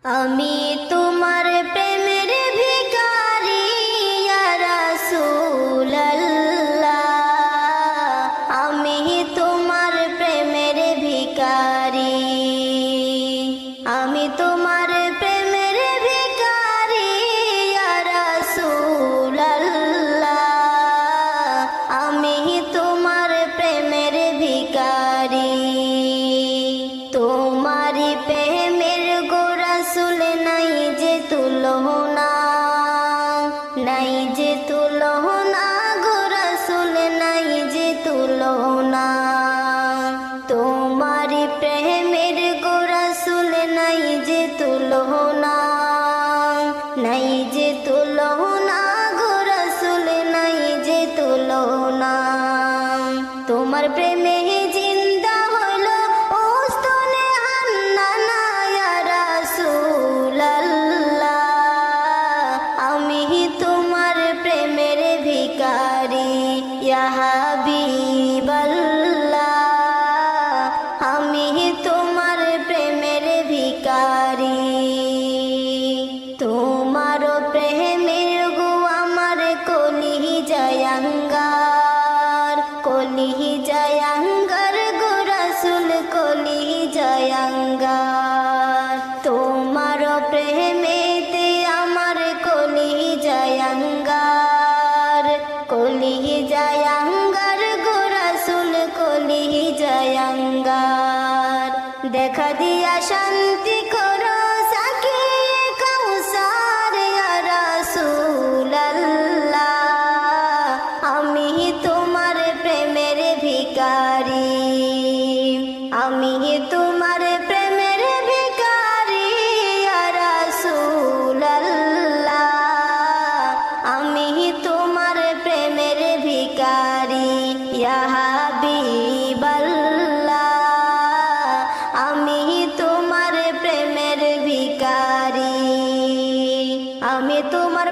আমি তোমার প্রেমের ভিখারি ইয়া রাসূলুল্লাহ, আমি তোমার প্রেমের ভিখারি, আমি তোমার প্রেমের ভিখারি ইয়া রাসূলুল্লাহ, আমি তোমার প্রেমের ভিখারি। তোমারি প্রেমের রাসূল নাই যে তুলনা, নাই যে তুলনা গো রাসূল নাই যে তুলনা। তোমারি প্রেমের গো রাসূল নাই যে তুলনা, নাই যে তুলনা গো রাসূল নাই যে তুলনা। তোমার প্রেমে জিন্দা হলো ওস্তনে হান্নানা ইয়া রাসূলুল্লাহ, আমি তোমার প্রেমের ভিখারি ইয়া হাবিবাল্লাহ, আমি তোমার প্রেমের ভিখারি। তোমার প্রেমের গো আমার কলিজায় আঙ্গার, কলিজায় আঙ্গার গো রাসূল কলিজায় আঙ্গার। তোমার প্রেমেতে আমার কলিজায় আঙ্গার, কলিজায় আঙ্গার গো রাসূল কলিজায় আঙ্গার। দেখা দিয়া শান্তি করো সাকিয়ে কাউসার ইয়া রাসূলুল্লাহ, আমি তোমার প্রেমের ভিখারি, আমি তোমার প্রেমের ভিখারি ইয়া রাসূলুল্লাহ, আমি তোমার প্রেমের ভিখারি ইয়া হাবিবাল্লাহ, আমি তোমার প্রেমের ভিখারি, আমি তোমার